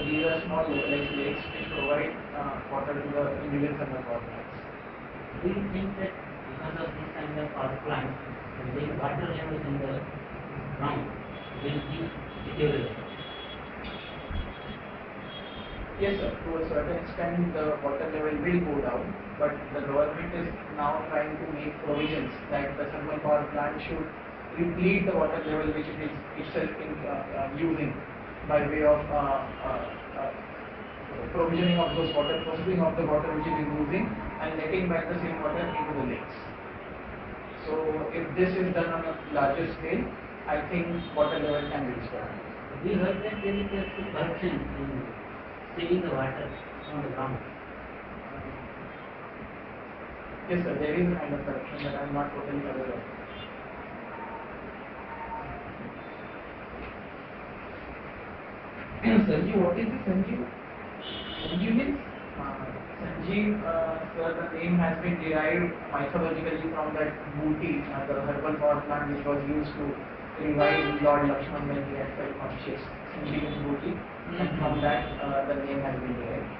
these are small localized lakes which provide water to the individual thermal power plants. Do you think that because of this kind of power plant, the water level in the ground will be deteriorated? Yes, sir. To a certain extent, the water level will go down, but the government is now trying to make provisions that the thermal power plant should replete the water level which it is itself using by way of provisioning of those water, processing of the water which it is using, and letting back the same water into the lakes. So, if this is done on a larger scale, I think water level can be restored. We heard that there is a corruption in saving the water on the ground. Yes, sir. There is a kind of corruption that I am not totally aware of. Sanjeev, what is this Sanjeev? Sanjeev means? Sanjeev, sir, the name has been derived mythologically from that booty, the herbal power plant which was used to revive Lord Lakshman when he had felt conscious. Sanjeev is booty, and from that the name has been derived.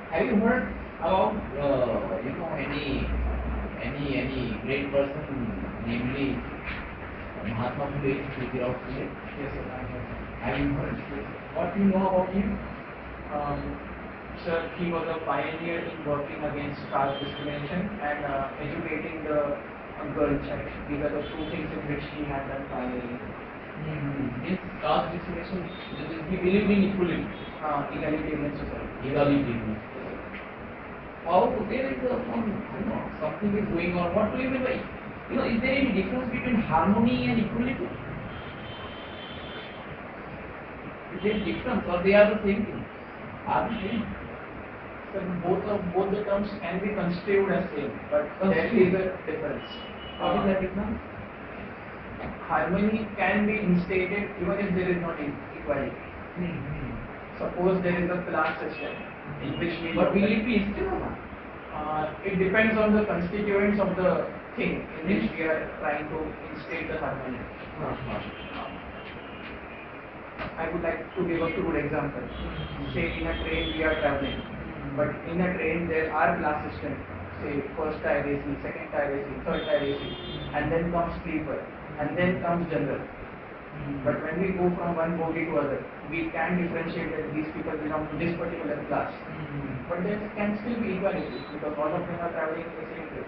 Have you heard about any great person, namely Mahatma Phule, Jyotirao Phule? Yes, sir, I have. Have you heard? What do you know about him? Sir, he was a pioneer in working against caste discrimination and educating the girl child. These are the two things in which he had done pioneering. This caste discrimination, he believed in equality. Egalitarian society. Egalitarian. How there is something is going on. What do you mean by? Is there any difference between harmony and equality? Is there difference, or they are the same thing? Are they same? So both the terms can be construed as same, but there is a difference. What is that difference? Harmony can be instated even if there is not equality. Suppose there is a class system in which we. But will it be instated or not? It depends on the constituents of the thing in which we are trying to instate the harmony. I would like to give a crude example. Say in a train we are traveling, but in a train there are class systems. Say first tier AC, second tier AC, third tier AC, and then comes sleeper, and then comes general. But when we go from one bogie to other, we can differentiate that these people belong to this particular class. But there can still be equality because all of them are traveling in the same train.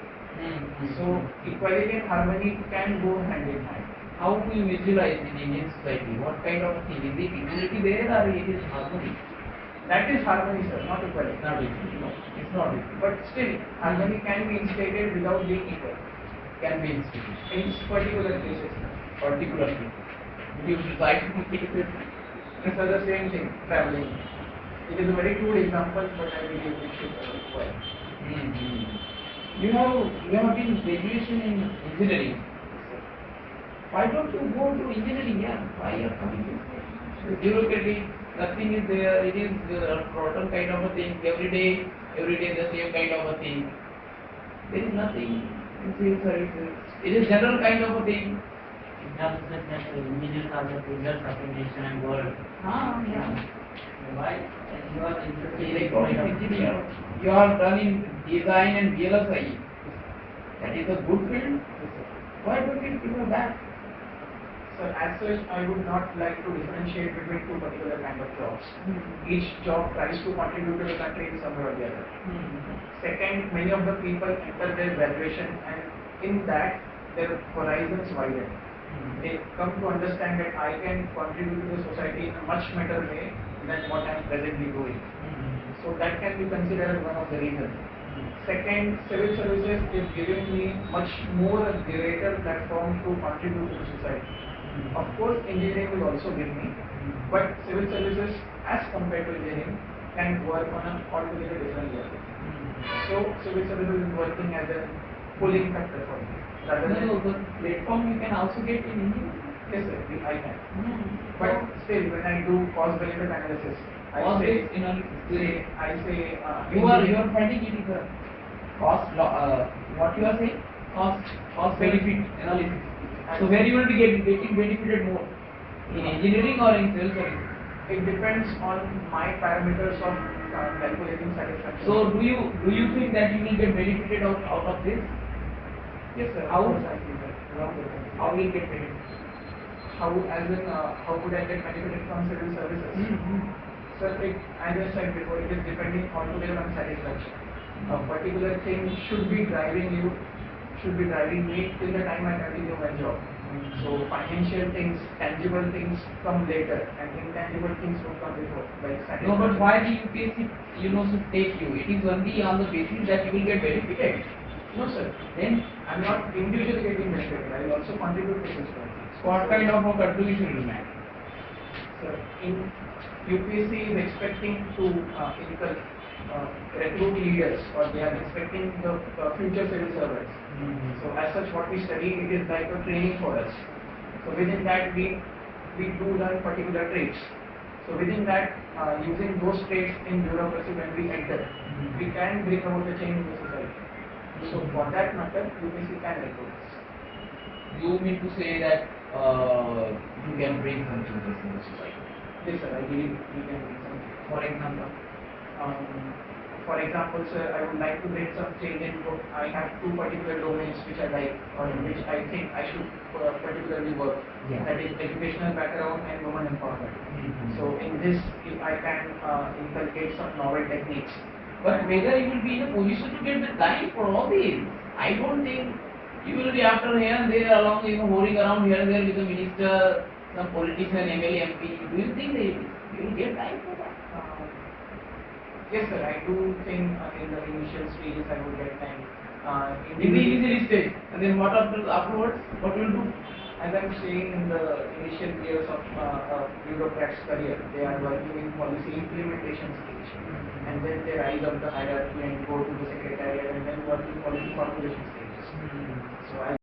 So equality and harmony can go hand in hand. How do you visualize in Indian society? What kind of a thing? Is it equality there or it is harmony? That is harmony, sir, not equality. Not equal. No, it's not equal. But still, harmony can be instated without being equal. Can be instituted. In particular cases. Particularly. You try to make it. It's the same thing, traveling. It is a very crude example, but I believe it should work. You have been graduation in engineering. Why don't you go to engineering? Yeah, why you are coming to bureaucratic? Nothing is there. It is a rotten kind of a thing. Every day the same kind of a thing. There is nothing in civil services. It is general kind of a thing. It also said that the engineers are the pillars of a nation and world. Yeah. Why? You are interested in Electronic engineer. You are done in design and VLSI. That is a good field. Why don't you give that? So as such, I would not like to differentiate between two particular kind of jobs. Each job tries to contribute to the country in some way or the other. Second, many of the people enter their graduation and in that their horizons widen. They come to understand that I can contribute to the society in a much better way than what I am presently doing. So that can be considered as one of the reasons. Second, civil services is giving me much more a greater platform to contribute to the society. Of course, engineering will also give me, but civil services as compared to engineering can work on an altogether different level. So civil services is working as a pulling factor for me. Rather than the platform you can also get in engineering. yes, sir, I can. But still, when I do cost-benefit analysis, I say you are finding it is a cost. What you are saying? Cost benefit analysis. So where you will be getting benefited more in engineering or in civil services? it depends on my parameters of calculating satisfaction. So do you think that you will get benefited out of this? yes, sir. How? Of course I feel that. Along with that. How will you get benefited? How, as in, how would I get benefited from civil services? Sir, as I said before, it is depending altogether on satisfaction. A particular thing should be driving me till the time I continue my job. So financial things, tangible things come later, and intangible things would come before, like satisfaction. No, but why the UPSC should take you? It is only on the basis that you will get benefited. No, sir. Then I'm not individually getting benefited. I will also contribute to this project. what kind of a contribution you make? Sir, in UPSC is expecting to recruit leaders, or they are expecting the future civil servants. So as such, what we study, it is like a training for us. So within that, we do learn particular traits. So within that, using those traits in bureaucracy when we enter, we can bring about the change in the society. So for that matter, UPSC can recruit us. You mean to say that you can bring some changes in the society? Yes, sir. I believe we can bring some. For example, For example, sir, I would like to bring some change in. I have two particular domains which I like, or in which I think I should particularly work. Yeah. That is educational background and women empowerment. So in this, if I can inculcate some novel techniques. but whether you will be in a position to get the time for all these, I don't think you will be after here and there along, holding around here and there with the minister, some politician, MLA, MP. Do you think that you will get time for that? Yes, sir. I do think in the initial stages I would get time. In the initial stage, and then what afterwards? What will you do? As I'm saying, in the initial years of a bureaucrat's career, they are working in policy implementation stage, and then they rise up the hierarchy and go to the secretariat, and then work in policy formulation stages. So I